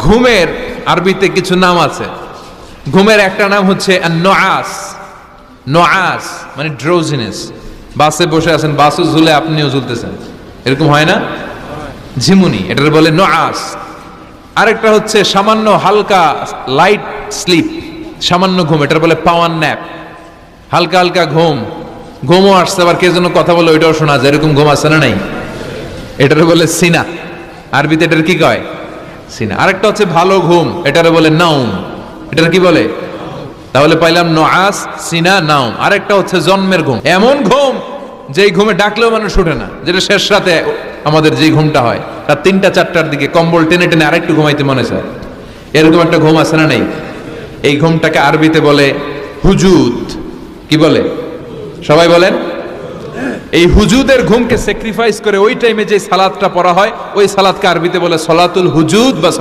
ঘুমের আরবিতে কিছু নাম আছে। ঘুমের একটা নাম হচ্ছে নুআস। নুআস মানে ড্রোজিনেস। বাসে বসে আছেন, বাসও ঝুলে আপনিও ঝুলতেছেন, এরকম হয় না? ঝিমুনি, এটার বলে নুআস। আরেকটা হচ্ছে সামান্য হালকা লাইট স্লিপ, সামান্য ঘুম, এটার বলে পাওয়ার ন্যাপ। হালকা হালকা ঘুম, ঘুমও আসছে, আবার কে যেন কথা বলে ওইটাও শোনা যায়, এরকম ঘুম আসছে না নাই? এটার বলে সিনা। আরবিতে এটার কি কয়? সিনা। আরেকটা হচ্ছে ভালো ঘুম, এটার বলে নাউম। এটার কি বলে? তাহলে পাইলাম নুআস, সিনা, নাউম। আরেকটা হচ্ছে জন্মের ঘুম, এমন ঘুম যেই ঘুমে ডাকলেও মানুষ ওঠে না, যেটা শেষ রাতে আমাদের যেই ঘুমটা হয়, রাত 3টা-4টার দিকে কম্বল টেনে টেনে আরেকটু ঘুমাইতে মনে চায়, এরকম একটা ঘুম আছে না নেই? এই ঘুমটাকে আরবিতে বলে হুজুদ। কি বলে? সবাই বলেন। এই হুজুদের ঘুমকে স্যাক্রিফাইস করে ওই টাইমে যে সালাতটা পড়া হয়, ওই সালাতকে আরবিতে বলে সলাতুল হুজুদ বা